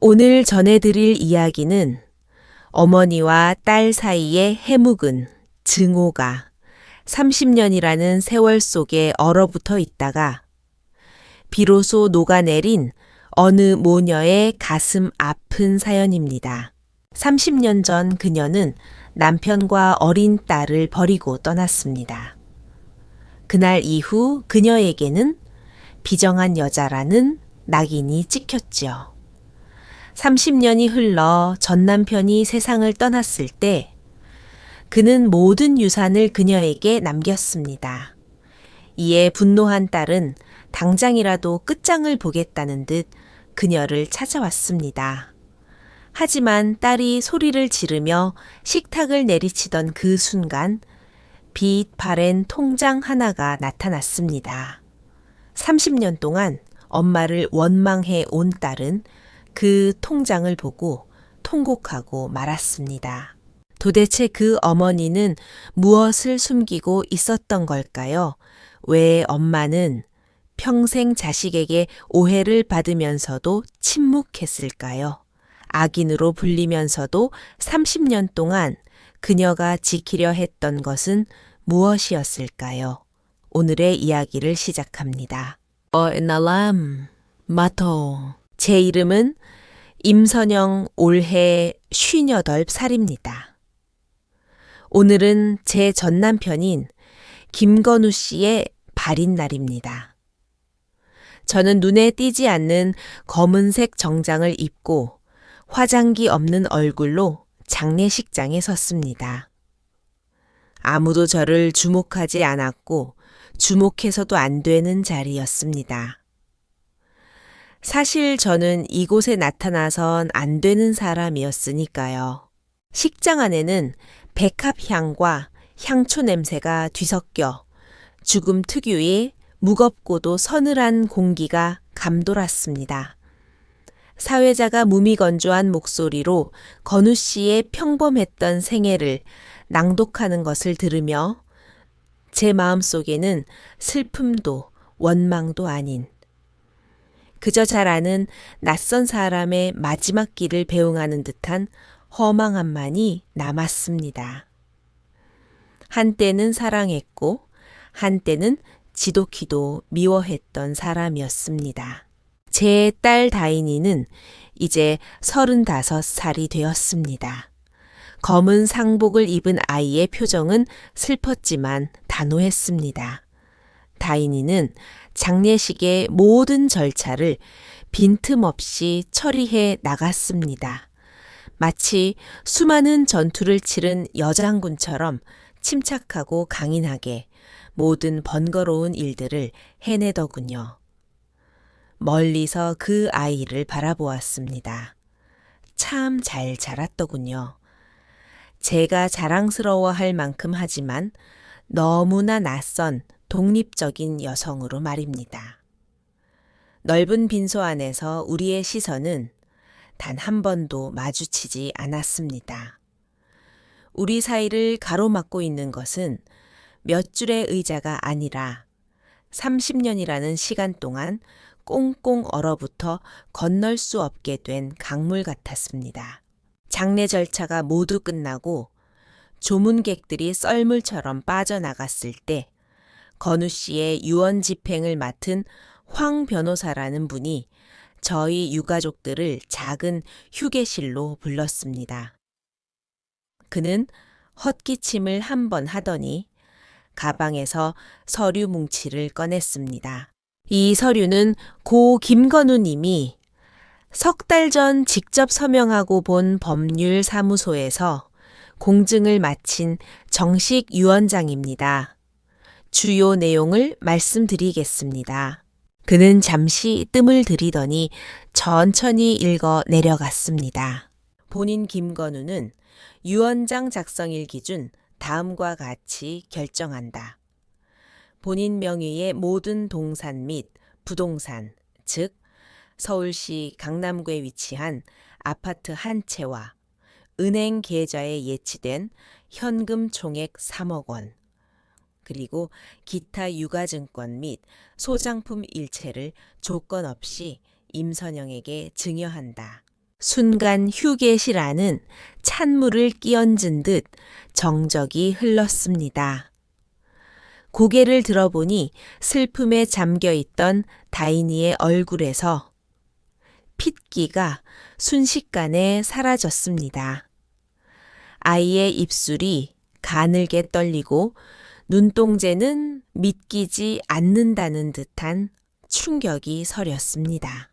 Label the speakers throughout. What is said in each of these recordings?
Speaker 1: 오늘 전해드릴 이야기는 어머니와 딸 사이의 해묵은 증오가 30년이라는 세월 속에 얼어붙어 있다가 비로소 녹아내린 어느 모녀의 가슴 아픈 사연입니다. 30년 전 그녀는 남편과 어린 딸을 버리고 떠났습니다. 그날 이후 그녀에게는 비정한 여자라는 낙인이 찍혔지요. 30년이 흘러 전 남편이 세상을 떠났을 때 그는 모든 유산을 그녀에게 남겼습니다. 이에 분노한 딸은 당장이라도 끝장을 보겠다는 듯 그녀를 찾아왔습니다. 하지만 딸이 소리를 지르며 식탁을 내리치던 그 순간 빛 바랜 통장 하나가 나타났습니다. 30년 동안 엄마를 원망해 온 딸은 그 통장을 보고 통곡하고 말았습니다. 도대체 그 어머니는 무엇을 숨기고 있었던 걸까요? 왜 엄마는 평생 자식에게 오해를 받으면서도 침묵했을까요? 악인으로 불리면서도 30년 동안 그녀가 지키려 했던 것은 무엇이었을까요? 오늘의 이야기를 시작합니다. 나람 마토. 제 이름은 임선영 올해 58살입니다. 오늘은 제 전남편인 김건우 씨의 발인날입니다. 저는 눈에 띄지 않는 검은색 정장을 입고 화장기 없는 얼굴로 장례식장에 섰습니다. 아무도 저를 주목하지 않았고 주목해서도 안 되는 자리였습니다. 사실 저는 이곳에 나타나선 안 되는 사람이었으니까요. 식장 안에는 백합향과 향초 냄새가 뒤섞여 죽음 특유의 무겁고도 서늘한 공기가 감돌았습니다. 사회자가 무미건조한 목소리로 건우 씨의 평범했던 생애를 낭독하는 것을 들으며 제 마음속에는 슬픔도 원망도 아닌 그저 잘 아는 낯선 사람의 마지막 길을 배웅하는 듯한 허망함만이 남았습니다. 한때는 사랑했고 한때는 지독히도 미워했던 사람이었습니다. 제 딸 다인이는 이제 35살이 되었습니다. 검은 상복을 입은 아이의 표정은 슬펐지만 단호했습니다. 다인이는 장례식의 모든 절차를 빈틈없이 처리해 나갔습니다. 마치 수많은 전투를 치른 여장군처럼 침착하고 강인하게 모든 번거로운 일들을 해내더군요. 멀리서 그 아이를 바라보았습니다. 참 잘 자랐더군요. 제가 자랑스러워할 만큼 하지만 너무나 낯선 독립적인 여성으로 말입니다. 넓은 빈소 안에서 우리의 시선은 단 한 번도 마주치지 않았습니다. 우리 사이를 가로막고 있는 것은 몇 줄의 의자가 아니라 30년이라는 시간 동안 꽁꽁 얼어붙어 건널 수 없게 된 강물 같았습니다. 장례 절차가 모두 끝나고 조문객들이 썰물처럼 빠져나갔을 때 건우 씨의 유언 집행을 맡은 황 변호사라는 분이 저희 유가족들을 작은 휴게실로 불렀습니다. 그는 헛기침을 한 번 하더니 가방에서 서류 뭉치를 꺼냈습니다. 이 서류는 고 김건우 님이 석 달 전 직접 서명하고 본 법률사무소에서 공증을 마친 정식 유언장입니다. 주요 내용을 말씀드리겠습니다. 그는 잠시 뜸을 들이더니 천천히 읽어 내려갔습니다. 본인 김건우는 유언장 작성일 기준 다음과 같이 결정한다. 본인 명의의 모든 동산 및 부동산, 즉 서울시 강남구에 위치한 아파트 한 채와 은행 계좌에 예치된 현금 총액 3억 원, 그리고 기타 유가증권 및 소장품 일체를 조건 없이 임선영에게 증여한다. 순간 휴게실 안은 찬물을 끼얹은 듯 정적이 흘렀습니다. 고개를 들어보니 슬픔에 잠겨있던 다인이의 얼굴에서 핏기가 순식간에 사라졌습니다. 아이의 입술이 가늘게 떨리고 눈동자는 믿기지 않는다는 듯한 충격이 서렸습니다.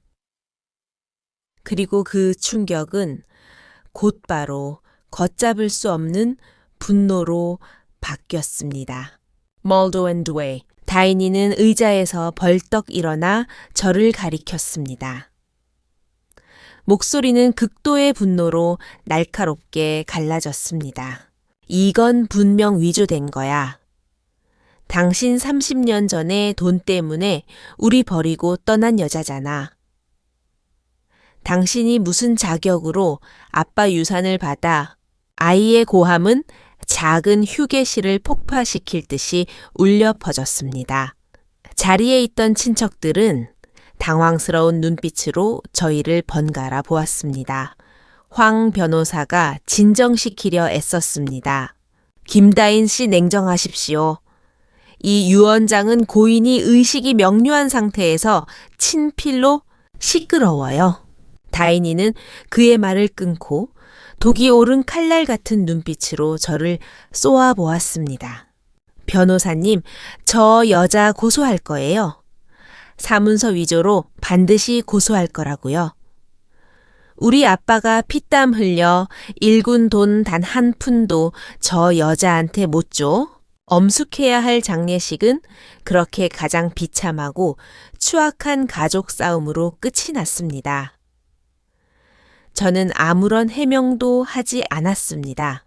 Speaker 1: 그리고 그 충격은 곧바로 걷잡을 수 없는 분노로 바뀌었습니다. 멀도 앤 드웨이, 다인이는 의자에서 벌떡 일어나 저를 가리켰습니다. 목소리는 극도의 분노로 날카롭게 갈라졌습니다. 이건 분명 위조된 거야. 당신 30년 전에 돈 때문에 우리 버리고 떠난 여자잖아. 당신이 무슨 자격으로 아빠 유산을 받아 아이의 고함은 작은 휴게실을 폭파시킬 듯이 울려 퍼졌습니다. 자리에 있던 친척들은 당황스러운 눈빛으로 저희를 번갈아 보았습니다. 황 변호사가 진정시키려 애썼습니다. 김다인 씨 냉정하십시오. 이 유언장은 고인이 의식이 명료한 상태에서 친필로 시끄러워요. 다인이는 그의 말을 끊고 독이 오른 칼날 같은 눈빛으로 저를 쏘아 보았습니다. 변호사님, 저 여자 고소할 거예요. 사문서 위조로 반드시 고소할 거라고요. 우리 아빠가 피땀 흘려 일군 돈 단 한 푼도 저 여자한테 못 줘. 엄숙해야 할 장례식은 그렇게 가장 비참하고 추악한 가족 싸움으로 끝이 났습니다. 저는 아무런 해명도 하지 않았습니다.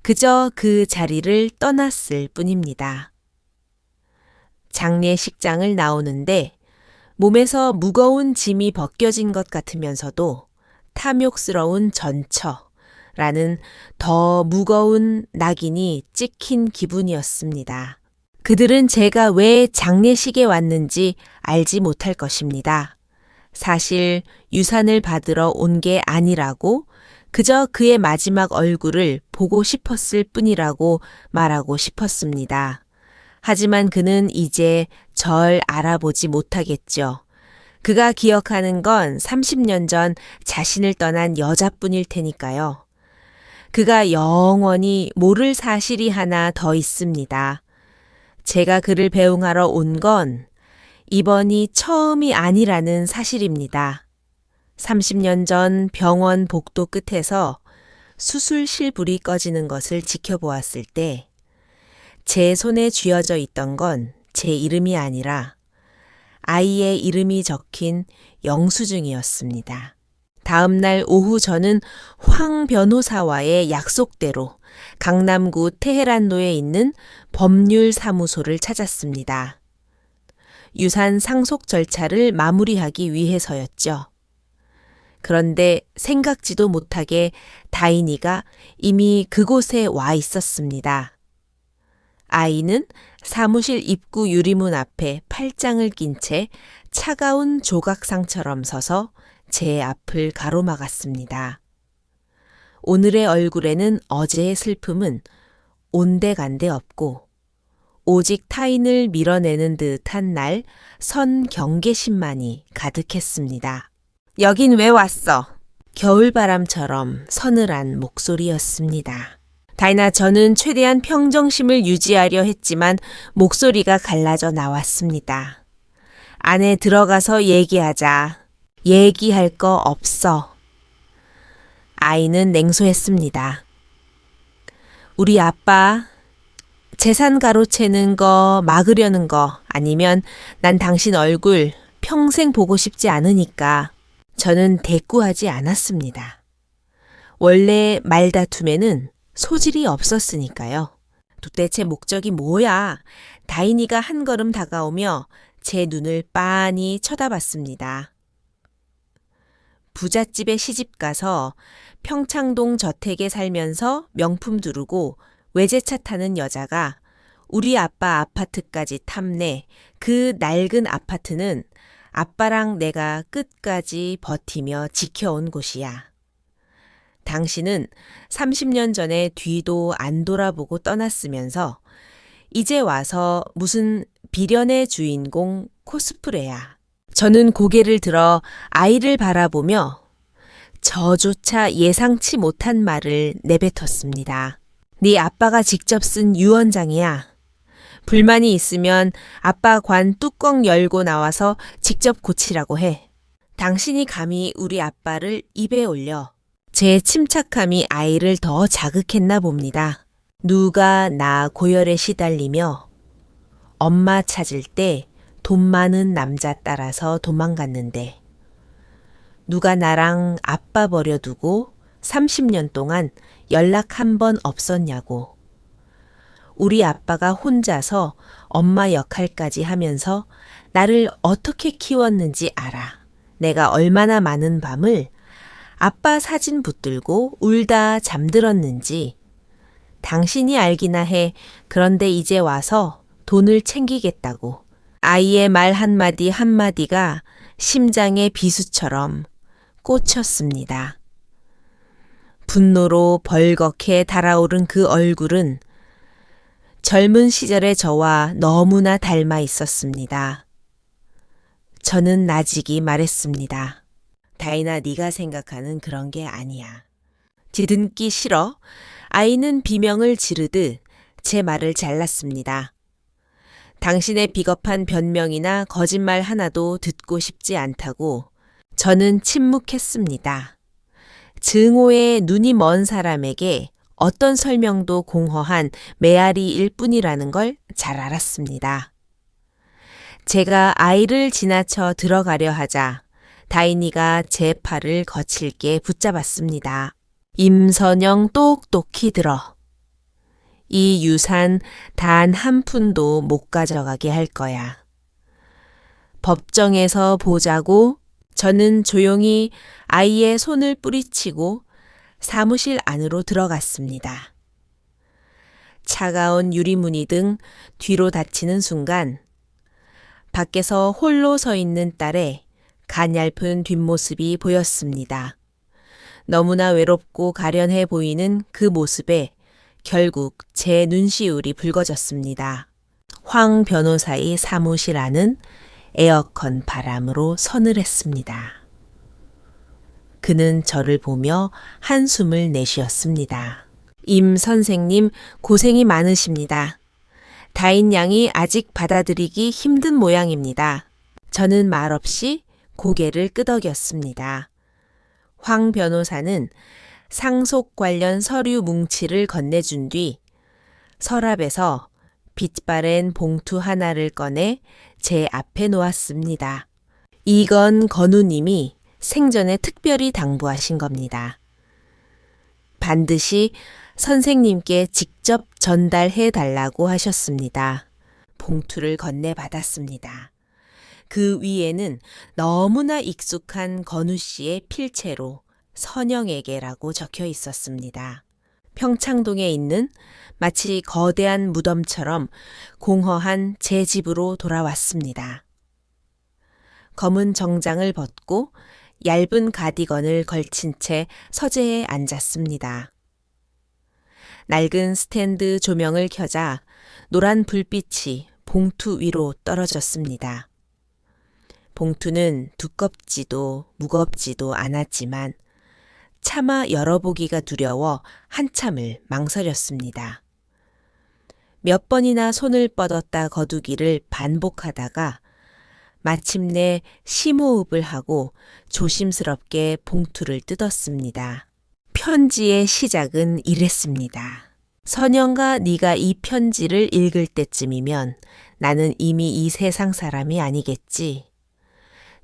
Speaker 1: 그저 그 자리를 떠났을 뿐입니다. 장례식장을 나오는데 몸에서 무거운 짐이 벗겨진 것 같으면서도 탐욕스러운 전처라는 더 무거운 낙인이 찍힌 기분이었습니다. 그들은 제가 왜 장례식에 왔는지 알지 못할 것입니다. 사실 유산을 받으러 온 게 아니라고 그저 그의 마지막 얼굴을 보고 싶었을 뿐이라고 말하고 싶었습니다. 하지만 그는 이제 절 알아보지 못하겠죠. 그가 기억하는 건 30년 전 자신을 떠난 여자뿐일 테니까요. 그가 영원히 모를 사실이 하나 더 있습니다. 제가 그를 배웅하러 온 건 이번이 처음이 아니라는 사실입니다. 30년 전 병원 복도 끝에서 수술실 불이 꺼지는 것을 지켜보았을 때 제 손에 쥐어져 있던 건 제 이름이 아니라 아이의 이름이 적힌 영수증이었습니다. 다음 날 오후 저는 황 변호사와의 약속대로 강남구 테헤란로에 있는 법률사무소를 찾았습니다. 유산 상속 절차를 마무리하기 위해서였죠. 그런데 생각지도 못하게 다인이가 이미 그곳에 와 있었습니다. 아이는 사무실 입구 유리문 앞에 팔짱을 낀 채 차가운 조각상처럼 서서 제 앞을 가로막았습니다. 오늘의 얼굴에는 어제의 슬픔은 온데간데 없고 오직 타인을 밀어내는 듯한 날 선 경계심만이 가득했습니다. 여긴 왜 왔어? 겨울바람처럼 서늘한 목소리였습니다. 다이나, 저는 최대한 평정심을 유지하려 했지만 목소리가 갈라져 나왔습니다. 안에 들어가서 얘기하자. 얘기할 거 없어. 아이는 냉소했습니다. 우리 아빠 재산 가로채는 거 막으려는 거 아니면 난 당신 얼굴 평생 보고 싶지 않으니까 저는 대꾸하지 않았습니다. 원래 말다툼에는 소질이 없었으니까요. 도대체 목적이 뭐야? 다인이가 한 걸음 다가오며 제 눈을 빤히 쳐다봤습니다. 부잣집에 시집가서 평창동 저택에 살면서 명품 두르고 외제차 타는 여자가 우리 아빠 아파트까지 탐내 그 낡은 아파트는 아빠랑 내가 끝까지 버티며 지켜온 곳이야. 당신은 30년 전에 뒤도 안 돌아보고 떠났으면서 이제 와서 무슨 비련의 주인공 코스프레야. 저는 고개를 들어 아이를 바라보며 저조차 예상치 못한 말을 내뱉었습니다. 네 아빠가 직접 쓴 유언장이야. 불만이 있으면 아빠 관 뚜껑 열고 나와서 직접 고치라고 해. 당신이 감히 우리 아빠를 입에 올려. 제 침착함이 아이를 더 자극했나 봅니다. 누가 나 고열에 시달리며 엄마 찾을 때 돈 많은 남자 따라서 도망갔는데 누가 나랑 아빠 버려두고 30년 동안 연락 한 번 없었냐고. 우리 아빠가 혼자서 엄마 역할까지 하면서 나를 어떻게 키웠는지 알아. 내가 얼마나 많은 밤을 아빠 사진 붙들고 울다 잠들었는지. 당신이 알기나 해. 그런데 이제 와서 돈을 챙기겠다고. 아이의 말 한마디 한마디가 심장의 비수처럼 꽂혔습니다. 분노로 벌겋게 달아오른 그 얼굴은 젊은 시절의 저와 너무나 닮아 있었습니다. 저는 나직이 말했습니다. 다이나, 네가 생각하는 그런 게 아니야. 뒤듬기 싫어? 아이는 비명을 지르듯 제 말을 잘랐습니다. 당신의 비겁한 변명이나 거짓말 하나도 듣고 싶지 않다고 저는 침묵했습니다. 증오에 눈이 먼 사람에게 어떤 설명도 공허한 메아리일 뿐이라는 걸 잘 알았습니다. 제가 아이를 지나쳐 들어가려 하자 다인이가 제 팔을 거칠게 붙잡았습니다. 임선영, 똑똑히 들어. 이 유산 단 한 푼도 못 가져가게 할 거야. 법정에서 보자고. 저는 조용히 아이의 손을 뿌리치고 사무실 안으로 들어갔습니다. 차가운 유리문이 등 뒤로 닫히는 순간 밖에서 홀로 서 있는 딸의 가냘픈 뒷모습이 보였습니다. 너무나 외롭고 가련해 보이는 그 모습에 결국 제 눈시울이 붉어졌습니다. 황 변호사의 사무실 안은 에어컨 바람으로 서늘했습니다. 그는 저를 보며 한숨을 내쉬었습니다. 임 선생님, 고생이 많으십니다. 다인 양이 아직 받아들이기 힘든 모양입니다. 저는 말없이 고개를 끄덕였습니다. 황 변호사는 상속 관련 서류 뭉치를 건네준 뒤 서랍에서 빛바랜 봉투 하나를 꺼내 제 앞에 놓았습니다. 이건 건우님이 생전에 특별히 당부하신 겁니다. 반드시 선생님께 직접 전달해 달라고 하셨습니다. 봉투를 건네받았습니다. 그 위에는 너무나 익숙한 건우 씨의 필체로 선영에게라고 적혀 있었습니다. 평창동에 있는 마치 거대한 무덤처럼 공허한 제 집으로 돌아왔습니다. 검은 정장을 벗고 얇은 가디건을 걸친 채 서재에 앉았습니다. 낡은 스탠드 조명을 켜자 노란 불빛이 봉투 위로 떨어졌습니다. 봉투는 두껍지도 무겁지도 않았지만 차마 열어보기가 두려워 한참을 망설였습니다. 몇 번이나 손을 뻗었다 거두기를 반복하다가 마침내 심호흡을 하고 조심스럽게 봉투를 뜯었습니다. 편지의 시작은 이랬습니다. 선영아, 네가 이 편지를 읽을 때쯤이면 나는 이미 이 세상 사람이 아니겠지.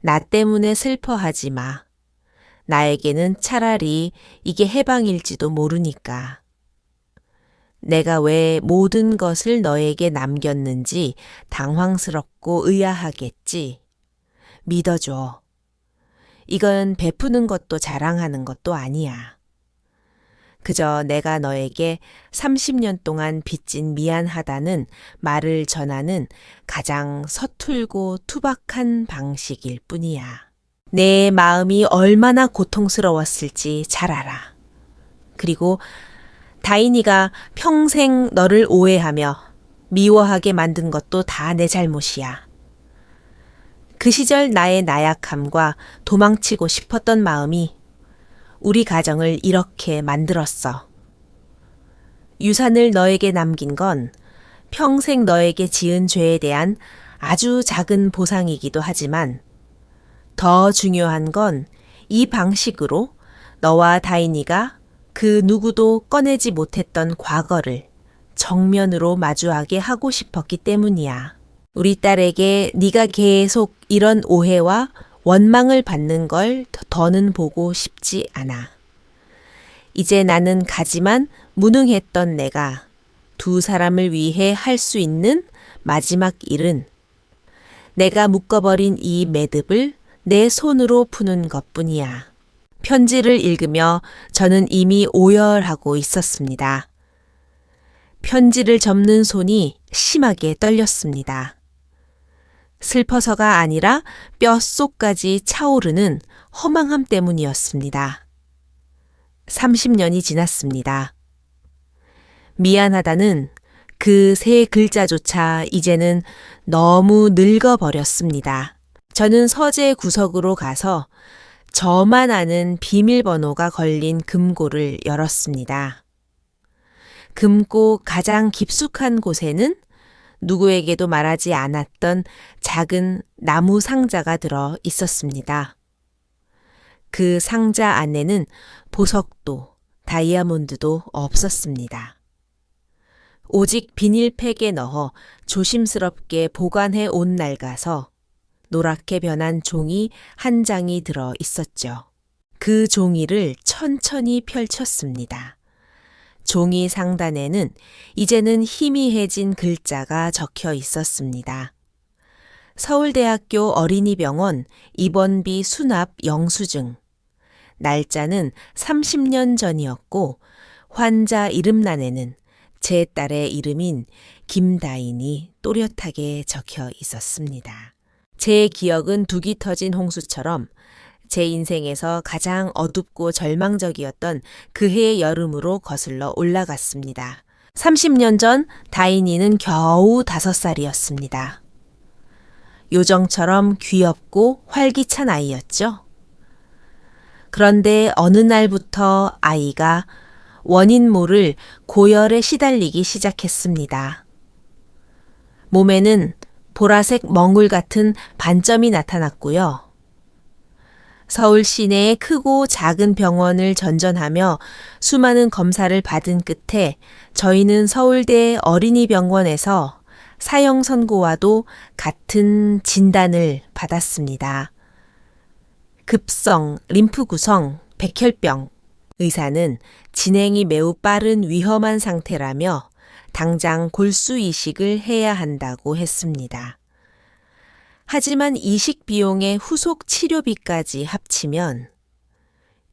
Speaker 1: 나 때문에 슬퍼하지 마. 나에게는 차라리 이게 해방일지도 모르니까. 내가 왜 모든 것을 너에게 남겼는지 당황스럽고 의아하겠지. 믿어줘. 이건 베푸는 것도 자랑하는 것도 아니야. 그저 내가 너에게 30년 동안 빚진 미안하다는 말을 전하는 가장 서툴고 투박한 방식일 뿐이야. 내 마음이 얼마나 고통스러웠을지 잘 알아. 그리고 다인이가 평생 너를 오해하며 미워하게 만든 것도 다 내 잘못이야. 그 시절 나의 나약함과 도망치고 싶었던 마음이 우리 가정을 이렇게 만들었어. 유산을 너에게 남긴 건 평생 너에게 지은 죄에 대한 아주 작은 보상이기도 하지만 더 중요한 건 이 방식으로 너와 다인이가 그 누구도 꺼내지 못했던 과거를 정면으로 마주하게 하고 싶었기 때문이야. 우리 딸에게 네가 계속 이런 오해와 원망을 받는 걸 더는 보고 싶지 않아. 이제 나는 가지만 무능했던 내가 두 사람을 위해 할 수 있는 마지막 일은 내가 묶어버린 이 매듭을 내 손으로 푸는 것뿐이야. 편지를 읽으며 저는 이미 오열하고 있었습니다. 편지를 접는 손이 심하게 떨렸습니다. 슬퍼서가 아니라 뼛속까지 차오르는 허망함 때문이었습니다. 30년이 지났습니다. 미안하다는 그 세 글자조차 이제는 너무 늙어버렸습니다. 저는 서재 구석으로 가서 저만 아는 비밀번호가 걸린 금고를 열었습니다. 금고 가장 깊숙한 곳에는 누구에게도 말하지 않았던 작은 나무 상자가 들어 있었습니다. 그 상자 안에는 보석도 다이아몬드도 없었습니다. 오직 비닐팩에 넣어 조심스럽게 보관해 온 날 가서 노랗게 변한 종이 한 장이 들어 있었죠. 그 종이를 천천히 펼쳤습니다. 종이 상단에는 이제는 희미해진 글자가 적혀 있었습니다. 서울대학교 어린이병원 입원비 수납 영수증. 날짜는 30년 전이었고 환자 이름란에는 제 딸의 이름인 김다인이 또렷하게 적혀 있었습니다. 제 기억은 둑이 터진 홍수처럼 제 인생에서 가장 어둡고 절망적이었던 그 해의 여름으로 거슬러 올라갔습니다. 30년 전 다인이는 겨우 5살이었습니다. 요정처럼 귀엽고 활기찬 아이였죠. 그런데 어느 날부터 아이가 원인 모를 고열에 시달리기 시작했습니다. 몸에는 보라색 멍울 같은 반점이 나타났고요. 서울 시내의 크고 작은 병원을 전전하며 수많은 검사를 받은 끝에 저희는 서울대 어린이병원에서 사형 선고와도 같은 진단을 받았습니다. 급성 림프 구성 백혈병. 의사는 진행이 매우 빠른 위험한 상태라며 당장 골수 이식을 해야 한다고 했습니다. 하지만 이식 비용의 후속 치료비까지 합치면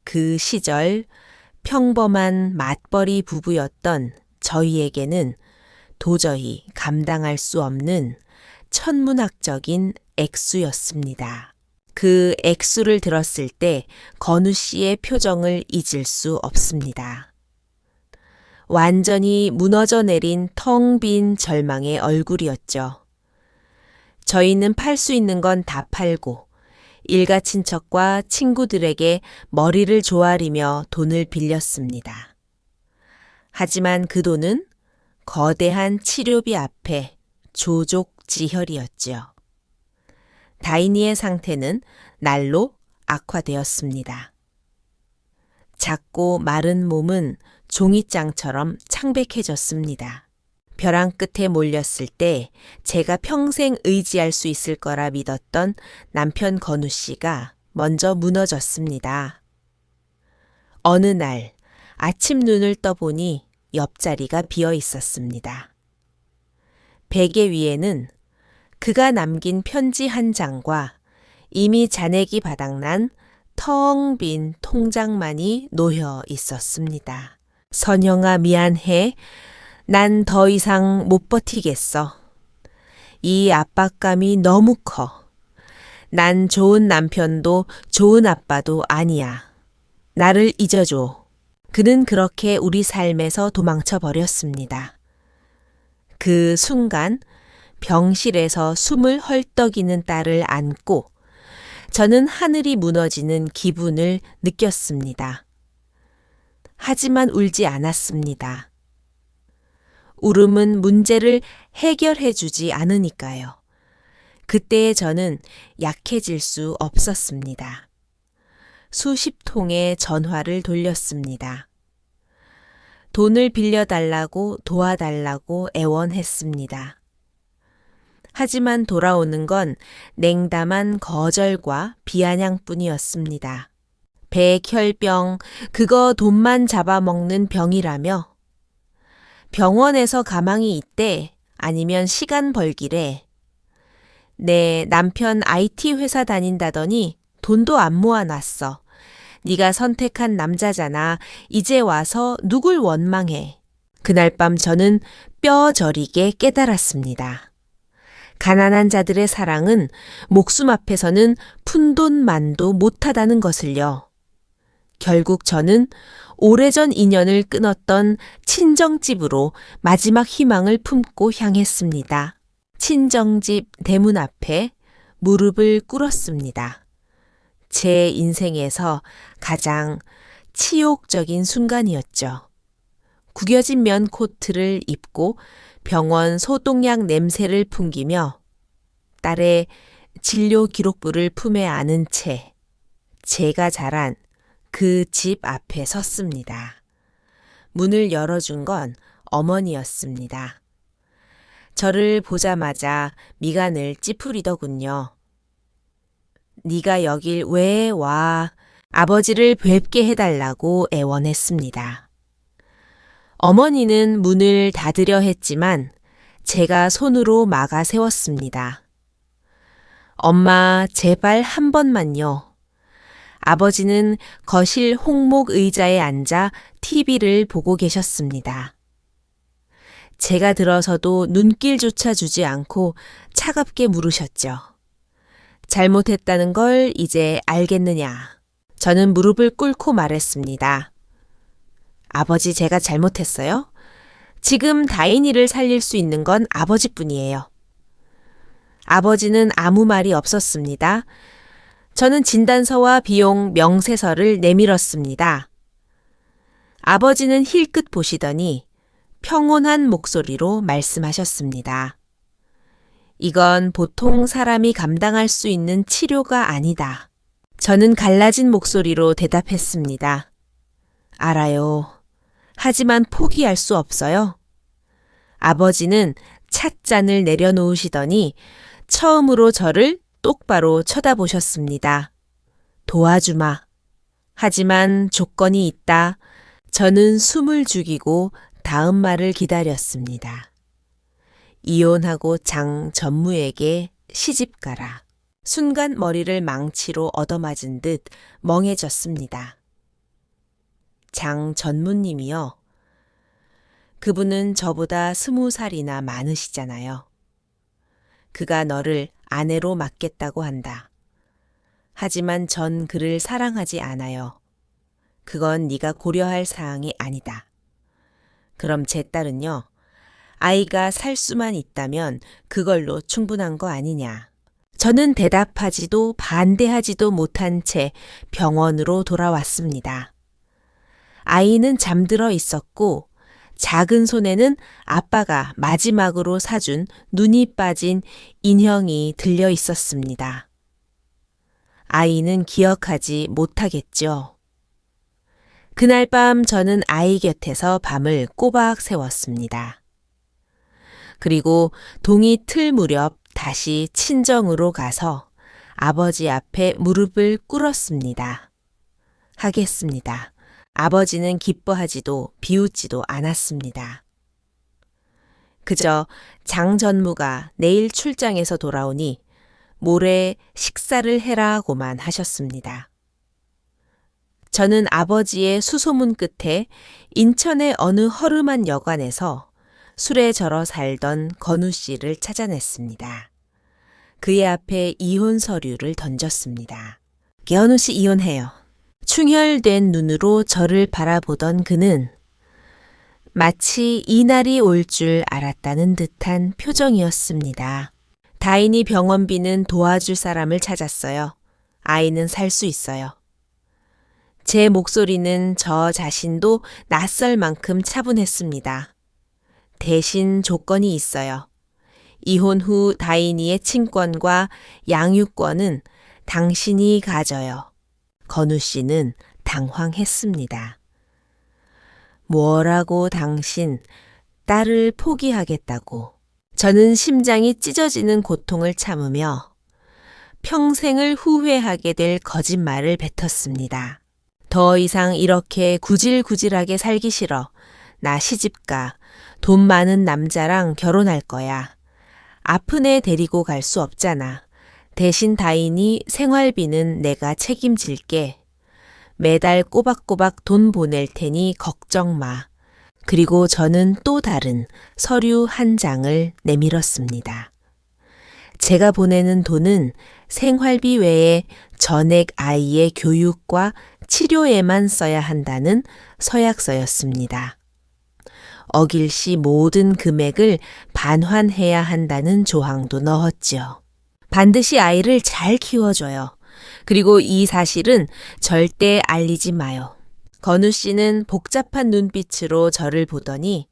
Speaker 1: 그 시절 평범한 맞벌이 부부였던 저희에게는 도저히 감당할 수 없는 천문학적인 액수였습니다. 그 액수를 들었을 때 건우 씨의 표정을 잊을 수 없습니다. 완전히 무너져 내린 텅 빈 절망의 얼굴이었죠. 저희는 팔 수 있는 건 다 팔고 일가 친척과 친구들에게 머리를 조아리며 돈을 빌렸습니다. 하지만 그 돈은 거대한 치료비 앞에 조족지혈이었죠. 다인이의 상태는 날로 악화되었습니다. 작고 마른 몸은 종이장처럼 창백해졌습니다. 벼랑 끝에 몰렸을 때 제가 평생 의지할 수 있을 거라 믿었던 남편 건우 씨가 먼저 무너졌습니다. 어느 날 아침 눈을 떠보니 옆자리가 비어 있었습니다. 베개 위에는 그가 남긴 편지 한 장과 이미 잔액이 바닥난 텅 빈 통장만이 놓여 있었습니다. 선영아 미안해. 난 더 이상 못 버티겠어. 이 압박감이 너무 커. 난 좋은 남편도 좋은 아빠도 아니야. 나를 잊어줘. 그는 그렇게 우리 삶에서 도망쳐 버렸습니다. 그 순간 병실에서 숨을 헐떡이는 딸을 안고 저는 하늘이 무너지는 기분을 느꼈습니다. 하지만 울지 않았습니다. 울음은 문제를 해결해 주지 않으니까요. 그때의 저는 약해질 수 없었습니다. 수십 통의 전화를 돌렸습니다. 돈을 빌려달라고 도와달라고 애원했습니다. 하지만 돌아오는 건 냉담한 거절과 비아냥뿐이었습니다. 백혈병, 그거 돈만 잡아먹는 병이라며 병원에서 가망이 있대 아니면 시간 벌기래. 내 남편 IT 회사 다닌다더니 돈도 안 모아놨어. 네가 선택한 남자잖아. 이제 와서 누굴 원망해. 그날 밤 저는 뼈 저리게 깨달았습니다. 가난한 자들의 사랑은 목숨 앞에서는 푼돈만도 못하다는 것을요. 결국 저는 오래전 인연을 끊었던 친정집으로 마지막 희망을 품고 향했습니다. 친정집 대문 앞에 무릎을 꿇었습니다. 제 인생에서 가장 치욕적인 순간이었죠. 구겨진 면 코트를 입고 병원 소독약 냄새를 풍기며 딸의 진료 기록부를 품에 안은 채 제가 자란 그 집 앞에 섰습니다. 문을 열어준 건 어머니였습니다. 저를 보자마자 미간을 찌푸리더군요. 네가 여길 왜 와? 아버지를 뵙게 해달라고 애원했습니다. 어머니는 문을 닫으려 했지만 제가 손으로 막아 세웠습니다. 엄마, 제발 한 번만요. 아버지는 거실 홍목 의자에 앉아 TV를 보고 계셨습니다. 제가 들어서도 눈길조차 주지 않고 차갑게 물으셨죠. 잘못했다는 걸 이제 알겠느냐. 저는 무릎을 꿇고 말했습니다. 아버지, 제가 잘못했어요? 지금 다인이를 살릴 수 있는 건 아버지뿐이에요. 아버지는 아무 말이 없었습니다. 저는 진단서와 비용 명세서를 내밀었습니다. 아버지는 힐끗 보시더니 평온한 목소리로 말씀하셨습니다. 이건 보통 사람이 감당할 수 있는 치료가 아니다. 저는 갈라진 목소리로 대답했습니다. 알아요. 하지만 포기할 수 없어요. 아버지는 찻잔을 내려놓으시더니 처음으로 저를 똑바로 쳐다보셨습니다. 도와주마. 하지만 조건이 있다. 저는 숨을 죽이고 다음 말을 기다렸습니다. 이혼하고 장 전무에게 시집가라. 순간 머리를 망치로 얻어맞은 듯 멍해졌습니다. 장 전무님이요. 그분은 저보다 20살이나 많으시잖아요. 그가 너를 아내로 맡겠다고 한다. 하지만 전 그를 사랑하지 않아요. 그건 네가 고려할 사항이 아니다. 그럼 제 딸은요. 아이가 살 수만 있다면 그걸로 충분한 거 아니냐. 저는 대답하지도 반대하지도 못한 채 병원으로 돌아왔습니다. 아이는 잠들어 있었고 작은 손에는 아빠가 마지막으로 사준 눈이 빠진 인형이 들려 있었습니다. 아이는 기억하지 못하겠죠. 그날 밤 저는 아이 곁에서 밤을 꼬박 새웠습니다. 그리고 동이 틀 무렵 다시 친정으로 가서 아버지 앞에 무릎을 꿇었습니다. 하겠습니다. 아버지는 기뻐하지도 비웃지도 않았습니다. 그저 장 전무가 내일 출장에서 돌아오니 모레 식사를 해라고만 하셨습니다. 저는 아버지의 수소문 끝에 인천의 어느 허름한 여관에서 술에 절어 살던 건우 씨를 찾아냈습니다. 그의 앞에 이혼 서류를 던졌습니다. 건우 씨 이혼해요. 충혈된 눈으로 저를 바라보던 그는 마치 이날이 올 줄 알았다는 듯한 표정이었습니다. 다인이 병원비는 도와줄 사람을 찾았어요. 아이는 살 수 있어요. 제 목소리는 저 자신도 낯설 만큼 차분했습니다. 대신 조건이 있어요. 이혼 후 다인이의 친권과 양육권은 당신이 가져요. 건우 씨는 당황했습니다. 뭐라고 당신, 딸을 포기하겠다고. 저는 심장이 찢어지는 고통을 참으며 평생을 후회하게 될 거짓말을 뱉었습니다. 더 이상 이렇게 구질구질하게 살기 싫어. 나 시집가. 돈 많은 남자랑 결혼할 거야. 아픈 애 데리고 갈 수 없잖아. 대신 다인이 생활비는 내가 책임질게. 매달 꼬박꼬박 돈 보낼 테니 걱정 마. 그리고 저는 또 다른 서류 한 장을 내밀었습니다. 제가 보내는 돈은 생활비 외에 전액 아이의 교육과 치료에만 써야 한다는 서약서였습니다. 어길 시 모든 금액을 반환해야 한다는 조항도 넣었지요. 반드시 아이를 잘 키워줘요. 그리고 이 사실은 절대 알리지 마요. 건우 씨는 복잡한 눈빛으로 저를 보더니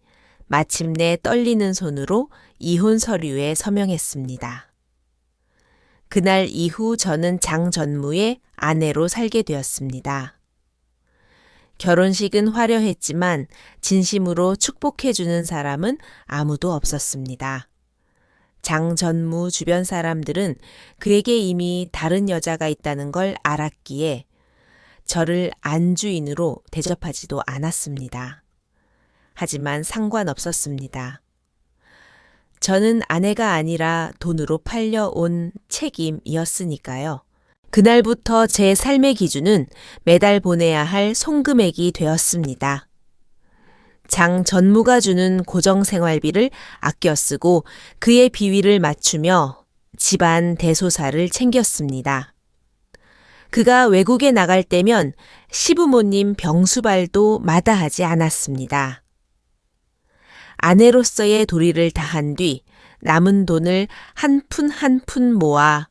Speaker 1: 마침내 떨리는 손으로 이혼 서류에 서명했습니다. 그날 이후 저는 장전무의 아내로 살게 되었습니다. 결혼식은 화려했지만 진심으로 축복해주는 사람은 아무도 없었습니다. 장전무 주변 사람들은 그에게 이미 다른 여자가 있다는 걸 알았기에 저를 안주인으로 대접하지도 않았습니다. 하지만 상관없었습니다. 저는 아내가 아니라 돈으로 팔려온 책임이었으니까요. 그날부터 제 삶의 기준은 매달 보내야 할 송금액이 되었습니다. 장 전무가 주는 고정생활비를 아껴 쓰고 그의 비위를 맞추며 집안 대소사를 챙겼습니다. 그가 외국에 나갈 때면 시부모님 병수발도 마다하지 않았습니다. 아내로서의 도리를 다한 뒤 남은 돈을 한 푼 한 푼 모아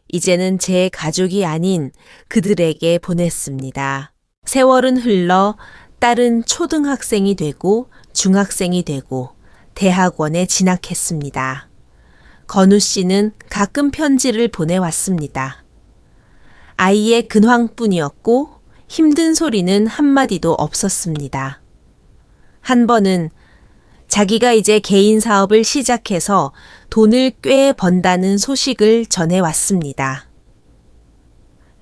Speaker 1: 이제는 제 가족이 아닌 그들에게 보냈습니다. 세월은 흘러 딸은 초등학생이 되고 중학생이 되고 대학원에 진학했습니다. 건우 씨는 가끔 편지를 보내왔습니다. 아이의 근황뿐이었고 힘든 소리는 한마디도 없었습니다. 한 번은 자기가 이제 개인 사업을 시작해서 돈을 꽤 번다는 소식을 전해왔습니다.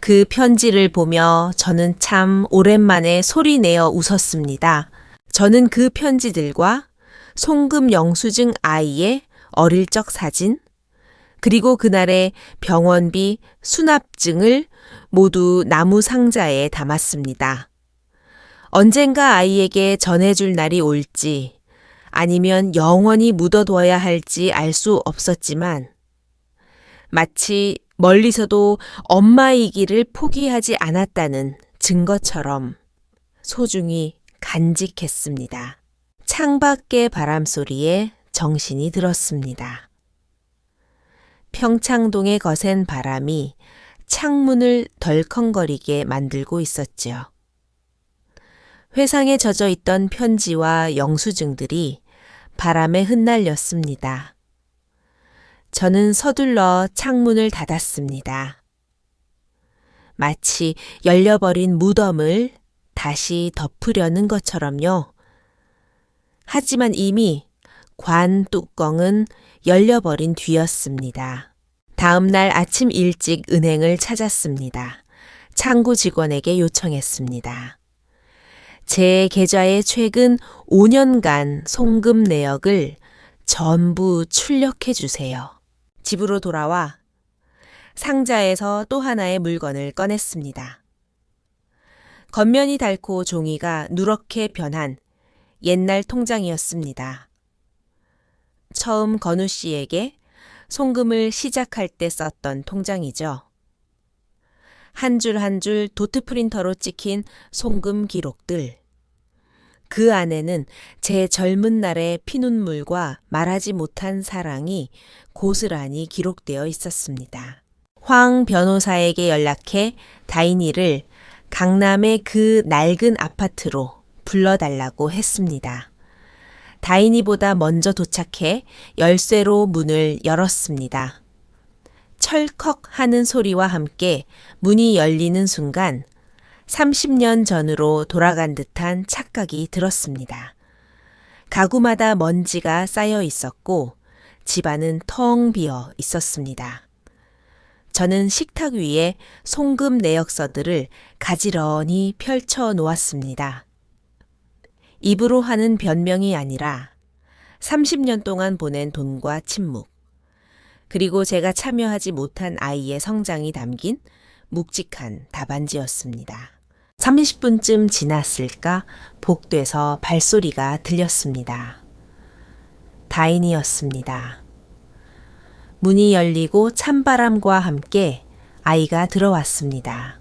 Speaker 1: 그 편지를 보며 저는 참 오랜만에 소리내어 웃었습니다. 저는 그 편지들과 송금 영수증 아이의 어릴 적 사진, 그리고 그날의 병원비 수납증을 모두 나무 상자에 담았습니다. 언젠가 아이에게 전해줄 날이 올지 아니면 영원히 묻어둬야 할지 알 수 없었지만 마치 멀리서도 엄마이기를 포기하지 않았다는 증거처럼 소중히 간직했습니다. 창밖의 바람소리에 정신이 들었습니다. 평창동의 거센 바람이 창문을 덜컹거리게 만들고 있었지요. 회상에 젖어 있던 편지와 영수증들이 바람에 흩날렸습니다. 저는 서둘러 창문을 닫았습니다. 마치 열려버린 무덤을 다시 덮으려는 것처럼요. 하지만 이미 관 뚜껑은 열려버린 뒤였습니다. 다음 날 아침 일찍 은행을 찾았습니다. 창구 직원에게 요청했습니다. 제 계좌에 최근 5년간 송금 내역을 전부 출력해 주세요. 집으로 돌아와 상자에서 또 하나의 물건을 꺼냈습니다. 겉면이 닳고 종이가 누렇게 변한 옛날 통장이었습니다. 처음 건우 씨에게 송금을 시작할 때 썼던 통장이죠. 한 줄 한 줄 도트 프린터로 찍힌 송금 기록들. 그 안에는 제 젊은 날의 피눈물과 말하지 못한 사랑이 고스란히 기록되어 있었습니다. 황 변호사에게 연락해 다인이를 강남의 그 낡은 아파트로 불러달라고 했습니다. 다인이보다 먼저 도착해 열쇠로 문을 열었습니다. 철컥 하는 소리와 함께 문이 열리는 순간 30년 전으로 돌아간 듯한 착각이 들었습니다. 가구마다 먼지가 쌓여 있었고 집안은 텅 비어 있었습니다. 저는 식탁 위에 송금 내역서들을 가지런히 펼쳐 놓았습니다. 입으로 하는 변명이 아니라 30년 동안 보낸 돈과 침묵, 그리고 제가 참여하지 못한 아이의 성장이 담긴 묵직한 답안지였습니다. 30분쯤 지났을까 복도에서 발소리가 들렸습니다. 다인이었습니다. 문이 열리고 찬바람과 함께 아이가 들어왔습니다.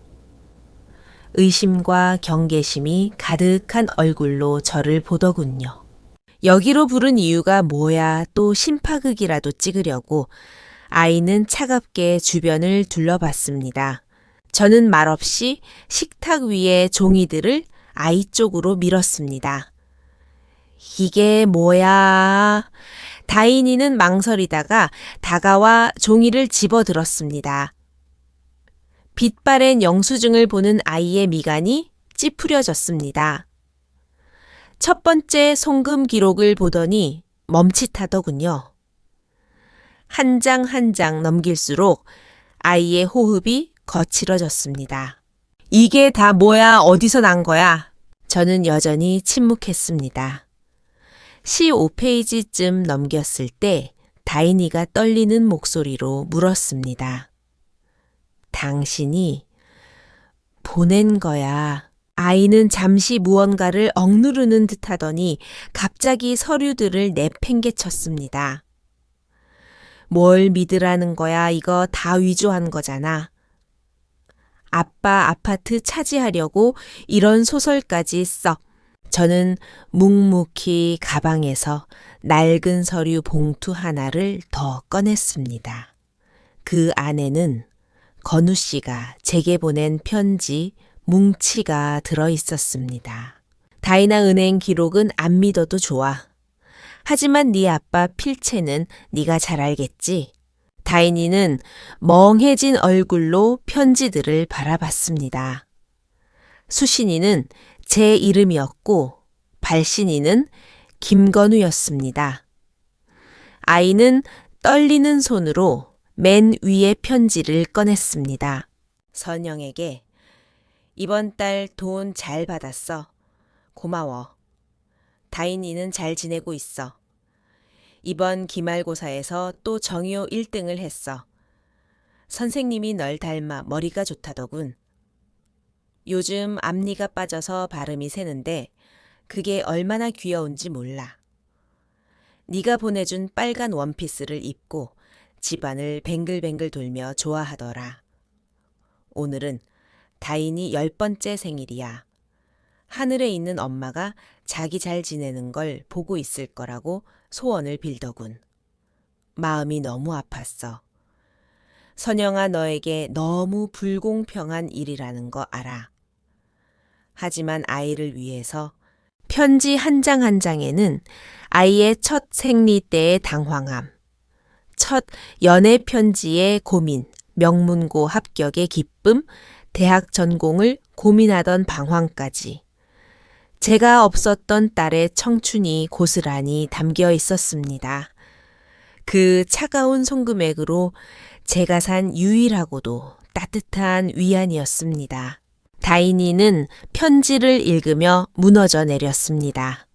Speaker 1: 의심과 경계심이 가득한 얼굴로 저를 보더군요. 여기로 부른 이유가 뭐야 또 심파극이라도 찍으려고 아이는 차갑게 주변을 둘러봤습니다. 저는 말없이 식탁 위의 종이들을 아이 쪽으로 밀었습니다. 이게 뭐야? 다인이는 망설이다가 다가와 종이를 집어들었습니다. 빛바랜 영수증을 보는 아이의 미간이 찌푸려졌습니다. 첫 번째 송금 기록을 보더니 멈칫하더군요. 한 장 한 장 넘길수록 아이의 호흡이 거칠어졌습니다. 이게 다 뭐야? 어디서 난 거야? 저는 여전히 침묵했습니다. 15페이지쯤 넘겼을 때 다인이가 떨리는 목소리로 물었습니다. 당신이 보낸 거야. 아이는 잠시 무언가를 억누르는 듯 하더니 갑자기 서류들을 내팽개쳤습니다. 뭘 믿으라는 거야? 이거 다 위조한 거잖아. 아빠 아파트 차지하려고 이런 소설까지 써. 저는 묵묵히 가방에서 낡은 서류 봉투 하나를 더 꺼냈습니다. 그 안에는 건우 씨가 제게 보낸 편지 뭉치가 들어 있었습니다. 다이나 은행 기록은 안 믿어도 좋아. 하지만 네 아빠 필체는 네가 잘 알겠지. 다인이는 멍해진 얼굴로 편지들을 바라봤습니다. 수신이는 제 이름이었고 발신이는 김건우였습니다. 아이는 떨리는 손으로 맨 위에 편지를 꺼냈습니다. 선영에게 이번 달 돈 잘 받았어. 고마워. 다인이는 잘 지내고 있어. 이번 기말고사에서 또 정요 1등을 했어. 선생님이 널 닮아 머리가 좋다더군. 요즘 앞니가 빠져서 발음이 새는데 그게 얼마나 귀여운지 몰라. 네가 보내준 빨간 원피스를 입고 집안을 뱅글뱅글 돌며 좋아하더라. 오늘은 다인이 10번째 생일이야. 하늘에 있는 엄마가 자기 잘 지내는 걸 보고 있을 거라고 소원을 빌더군. 마음이 너무 아팠어. 선영아, 너에게 너무 불공평한 일이라는 거 알아. 하지만 아이를 위해서 편지 한 장 한 장에는 아이의 첫 생리 때의 당황함, 첫 연애 편지의 고민, 명문고 합격의 기쁨, 대학 전공을 고민하던 방황까지 제가 없었던 딸의 청춘이 고스란히 담겨 있었습니다. 그 차가운 송금액으로 제가 산 유일하고도 따뜻한 위안이었습니다. 다인이는 편지를 읽으며 무너져 내렸습니다.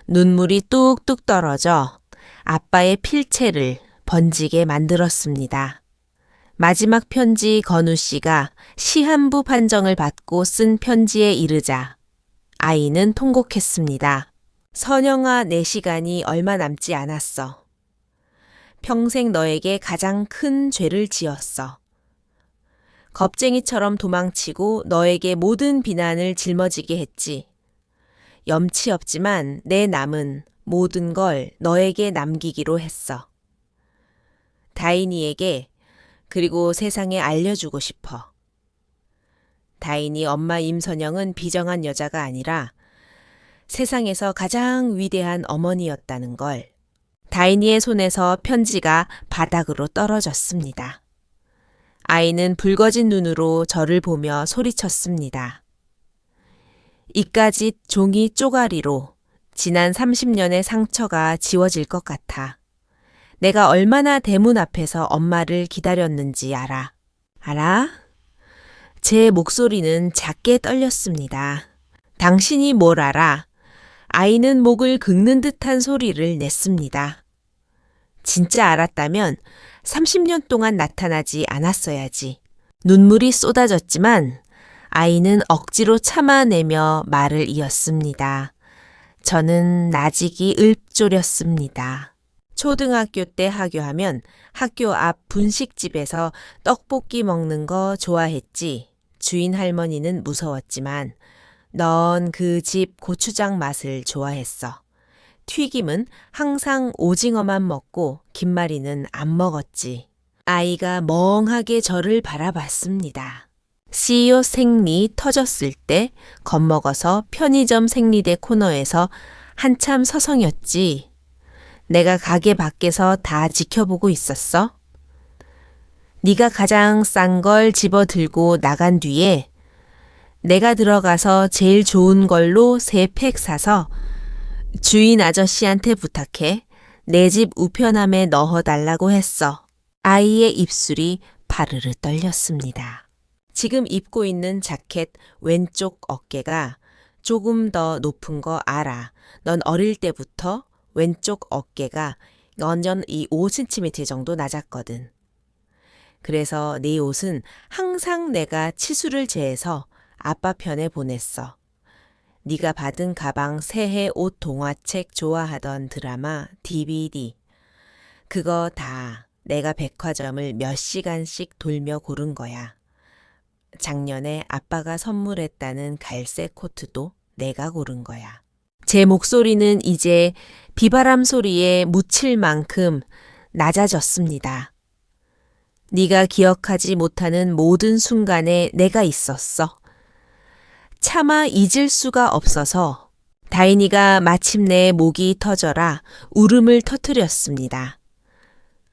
Speaker 1: 눈물이 뚝뚝 떨어져 아빠의 필체를 번지게 만들었습니다. 마지막 편지 건우 씨가 시한부 판정을 받고 쓴 편지에 이르자 아이는 통곡했습니다. 선영아, 내 시간이 얼마 남지 않았어. 평생 너에게 가장 큰 죄를 지었어. 겁쟁이처럼 도망치고 너에게 모든 비난을 짊어지게 했지. 염치 없지만 내 남은 모든 걸 너에게 남기기로 했어. 다인이에게 그리고 세상에 알려주고 싶어. 다인이 엄마 임선영은 비정한 여자가 아니라 세상에서 가장 위대한 어머니였다는 걸. 다인이의 손에서 편지가 바닥으로 떨어졌습니다. 아이는 붉어진 눈으로 저를 보며 소리쳤습니다. 이까짓 종이 쪼가리로 지난 30년의 상처가 지워질 것 같아. 내가 얼마나 대문 앞에서 엄마를 기다렸는지 알아. 알아? 제 목소리는 작게 떨렸습니다. 당신이 뭘 알아? 아이는 목을 긁는 듯한 소리를 냈습니다. 진짜 알았다면 30년 동안 나타나지 않았어야지. 눈물이 쏟아졌지만 아이는 억지로 참아내며 말을 이었습니다. 저는 나직이 읊조렸습니다. 초등학교 때 하교하면 학교 앞 분식집에서 떡볶이 먹는 거 좋아했지. 주인 할머니는 무서웠지만 넌 그 집 고추장 맛을 좋아했어. 튀김은 항상 오징어만 먹고 김말이는 안 먹었지. 아이가 멍하게 저를 바라봤습니다. CEO 생리 터졌을 때 겁먹어서 편의점 생리대 코너에서 한참 서성였지. 내가 가게 밖에서 다 지켜보고 있었어. 네가 가장 싼 걸 집어들고 나간 뒤에 내가 들어가서 제일 좋은 걸로 3팩 사서 주인 아저씨한테 부탁해 내 집 우편함에 넣어달라고 했어. 아이의 입술이 파르르 떨렸습니다. 지금 입고 있는 자켓 왼쪽 어깨가 조금 더 높은 거 알아. 넌 어릴 때부터 왼쪽 어깨가 완전 이 5cm 정도 낮았거든. 그래서 네 옷은 항상 내가 치수를 재해서 아빠 편에 보냈어. 네가 받은 가방, 새해 옷, 동화책, 좋아하던 드라마, DVD. 그거 다 내가 백화점을 몇 시간씩 돌며 고른 거야. 작년에 아빠가 선물했다는 갈색 코트도 내가 고른 거야. 제 목소리는 이제 비바람 소리에 묻힐 만큼 낮아졌습니다. 네가 기억하지 못하는 모든 순간에 내가 있었어. 차마 잊을 수가 없어서 다인이가 마침내 목이 터져라 울음을 터뜨렸습니다.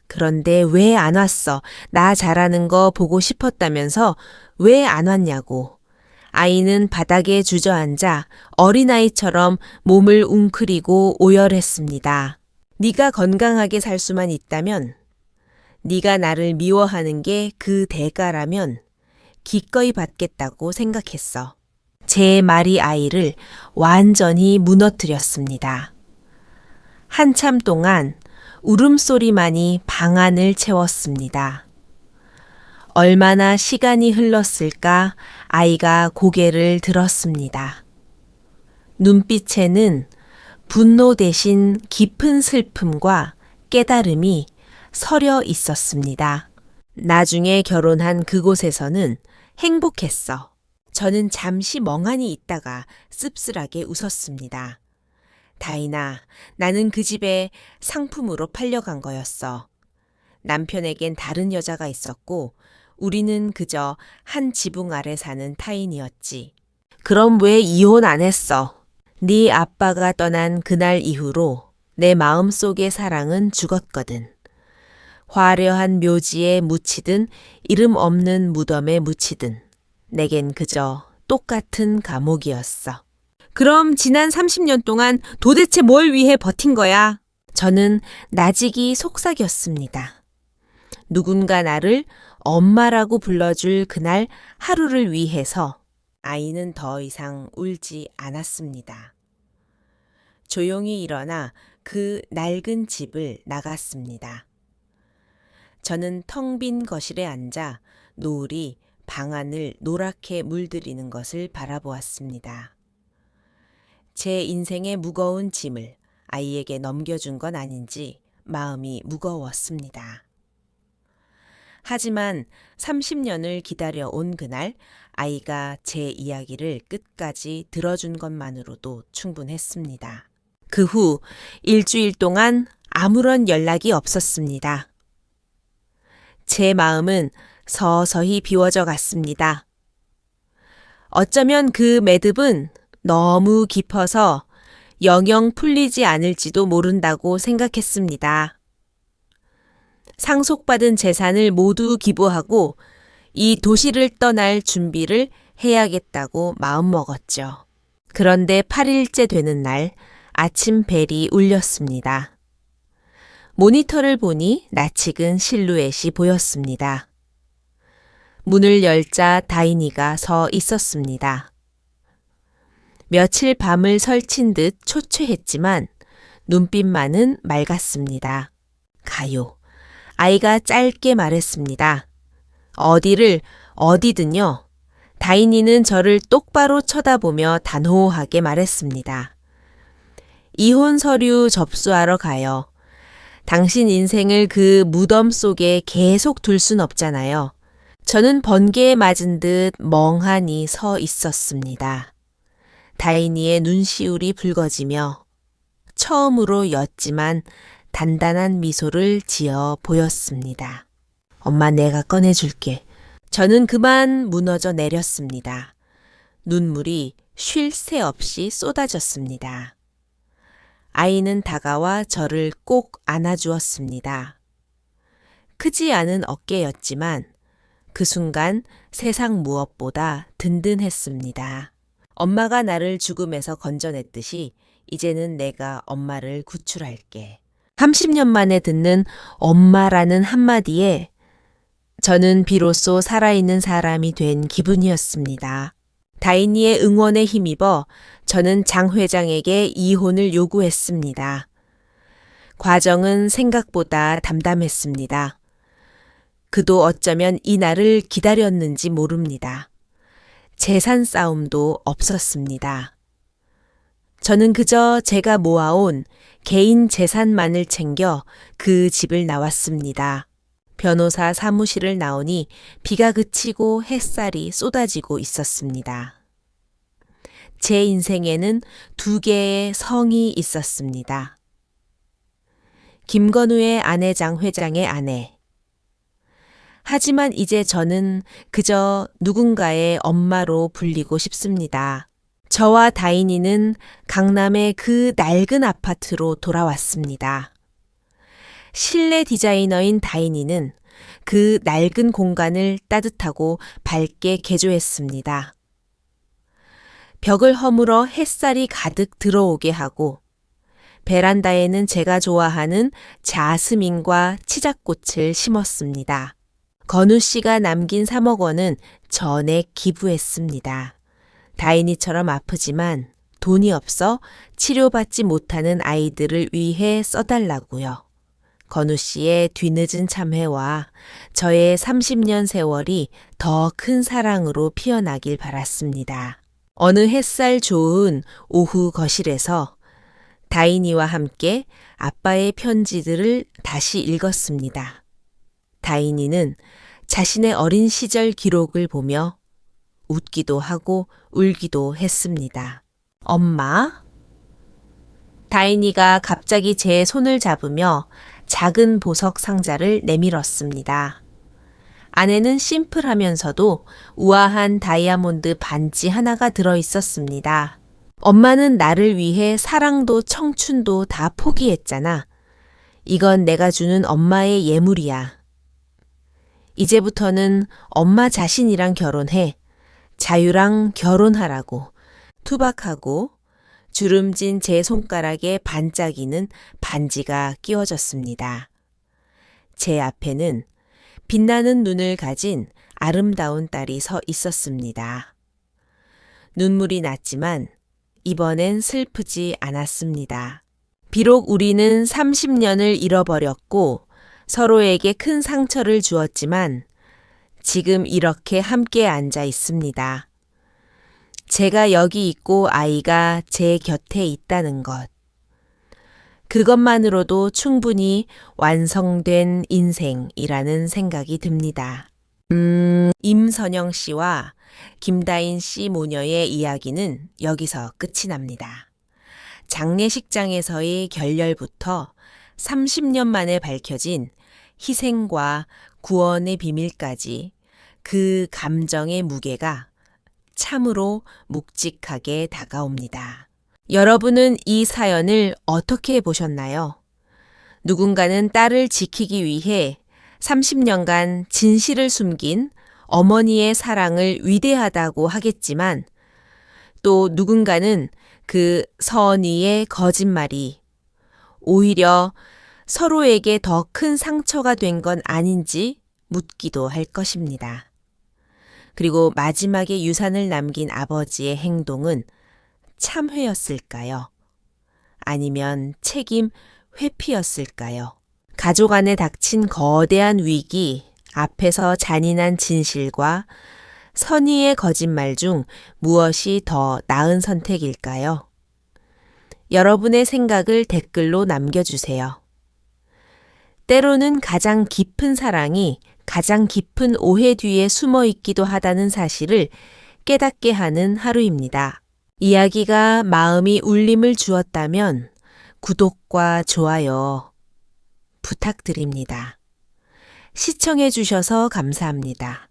Speaker 1: 그런데 왜 안 왔어? 나 잘하는 거 보고 싶었다면서 왜 안 왔냐고. 아이는 바닥에 주저앉아 어린아이처럼 몸을 웅크리고 오열했습니다. 네가 건강하게 살 수만 있다면, 네가 나를 미워하는 게 그 대가라면 기꺼이 받겠다고 생각했어. 제 말이 아이를 완전히 무너뜨렸습니다. 한참 동안 울음소리만이 방 안을 채웠습니다. 얼마나 시간이 흘렀을까 아이가 고개를 들었습니다. 눈빛에는 분노 대신 깊은 슬픔과 깨달음이 서려 있었습니다. 나중에 결혼한 그곳에서는 행복했어. 저는 잠시 멍하니 있다가 씁쓸하게 웃었습니다. 다인아, 나는 그 집에 상품으로 팔려간 거였어. 남편에겐 다른 여자가 있었고 우리는 그저 한 지붕 아래 사는 타인이었지. 그럼 왜 이혼 안 했어? 네 아빠가 떠난 그날 이후로 내 마음속의 사랑은 죽었거든. 화려한 묘지에 묻히든 이름 없는 무덤에 묻히든 내겐 그저 똑같은 감옥이었어. 그럼 지난 30년 동안 도대체 뭘 위해 버틴 거야? 저는 나직이 속삭였습니다. 누군가 나를 엄마라고 불러줄 그날 하루를 위해서. 아이는 더 이상 울지 않았습니다. 조용히 일어나 그 낡은 집을 나갔습니다. 저는 텅 빈 거실에 앉아 노을이 방 안을 노랗게 물들이는 것을 바라보았습니다. 제 인생의 무거운 짐을 아이에게 넘겨준 건 아닌지 마음이 무거웠습니다. 하지만 30년을 기다려온 그날 아이가 제 이야기를 끝까지 들어준 것만으로도 충분했습니다. 그 후 일주일 동안 아무런 연락이 없었습니다. 제 마음은 서서히 비워져 갔습니다. 어쩌면 그 매듭은 너무 깊어서 영영 풀리지 않을지도 모른다고 생각했습니다. 상속받은 재산을 모두 기부하고 이 도시를 떠날 준비를 해야겠다고 마음먹었죠. 그런데 8일째 되는 날 아침 벨이 울렸습니다. 모니터를 보니 낯익은 실루엣이 보였습니다. 문을 열자 다인이가 서 있었습니다. 며칠 밤을 설친 듯 초췌했지만 눈빛만은 맑았습니다. 가요. 아이가 짧게 말했습니다. 어디든요. 다인이는 저를 똑바로 쳐다보며 단호하게 말했습니다. 이혼 서류 접수하러 가요. 당신 인생을 그 무덤 속에 계속 둘 순 없잖아요. 저는 번개에 맞은 듯 멍하니 서 있었습니다. 다인이의 눈시울이 붉어지며 처음으로였지만 단단한 미소를 지어 보였습니다. 엄마, 내가 꺼내줄게. 저는 그만 무너져 내렸습니다. 눈물이 쉴 새 없이 쏟아졌습니다. 아이는 다가와 저를 꼭 안아주었습니다. 크지 않은 어깨였지만 그 순간 세상 무엇보다 든든했습니다. 엄마가 나를 죽음에서 건져냈듯이 이제는 내가 엄마를 구출할게. 30년 만에 듣는 엄마라는 한마디에 저는 비로소 살아있는 사람이 된 기분이었습니다. 다인이의 응원에 힘입어 저는 장 회장에게 이혼을 요구했습니다. 과정은 생각보다 담담했습니다. 그도 어쩌면 이 날을 기다렸는지 모릅니다. 재산 싸움도 없었습니다. 저는 그저 제가 모아온 개인 재산만을 챙겨 그 집을 나왔습니다. 변호사 사무실을 나오니 비가 그치고 햇살이 쏟아지고 있었습니다. 제 인생에는 2개의 성이 있었습니다. 김건우의 아내 장 회장의 아내. 하지만 이제 저는 그저 누군가의 엄마로 불리고 싶습니다. 저와 다인이는 강남의 그 낡은 아파트로 돌아왔습니다. 실내 디자이너인 다인이는 그 낡은 공간을 따뜻하고 밝게 개조했습니다. 벽을 허물어 햇살이 가득 들어오게 하고 베란다에는 제가 좋아하는 자스민과 치자꽃을 심었습니다. 건우 씨가 남긴 3억 원은 전액 기부했습니다. 다인이처럼 아프지만 돈이 없어 치료받지 못하는 아이들을 위해 써달라고요. 건우 씨의 뒤늦은 참회와 저의 30년 세월이 더 큰 사랑으로 피어나길 바랐습니다. 어느 햇살 좋은 오후 거실에서 다인이와 함께 아빠의 편지들을 다시 읽었습니다. 다인이는 자신의 어린 시절 기록을 보며 웃기도 하고 울기도 했습니다. 엄마? 다인이가 갑자기 제 손을 잡으며 작은 보석 상자를 내밀었습니다. 안에는 심플하면서도 우아한 다이아몬드 반지 하나가 들어있었습니다. 엄마는 나를 위해 사랑도 청춘도 다 포기했잖아. 이건 내가 주는 엄마의 예물이야. 이제부터는 엄마 자신이랑 결혼해. 자유랑 결혼하라고 투박하고 주름진 제 손가락에 반짝이는 반지가 끼워졌습니다. 제 앞에는 빛나는 눈을 가진 아름다운 딸이 서 있었습니다. 눈물이 났지만 이번엔 슬프지 않았습니다. 비록 우리는 30년을 잃어버렸고 서로에게 큰 상처를 주었지만 지금 이렇게 함께 앉아 있습니다. 제가 여기 있고 아이가 제 곁에 있다는 것. 그것만으로도 충분히 완성된 인생이라는 생각이 듭니다. 임선영 씨와 김다인 씨 모녀의 이야기는 여기서 끝이 납니다. 장례식장에서의 결렬부터 30년 만에 밝혀진 희생과 구원의 비밀까지 그 감정의 무게가 참으로 묵직하게 다가옵니다. 여러분은 이 사연을 어떻게 보셨나요? 누군가는 딸을 지키기 위해 30년간 진실을 숨긴 어머니의 사랑을 위대하다고 하겠지만 또 누군가는 그 선의의 거짓말이 오히려 서로에게 더 큰 상처가 된 건 아닌지 묻기도 할 것입니다. 그리고 마지막에 유산을 남긴 아버지의 행동은 참회였을까요? 아니면 책임 회피였을까요? 가족 안에 닥친 거대한 위기 앞에서 잔인한 진실과 선의의 거짓말 중 무엇이 더 나은 선택일까요? 여러분의 생각을 댓글로 남겨주세요. 때로는 가장 깊은 사랑이 가장 깊은 오해 뒤에 숨어 있기도 하다는 사실을 깨닫게 하는 하루입니다. 이야기가 마음이 울림을 주었다면 구독과 좋아요 부탁드립니다. 시청해 주셔서 감사합니다.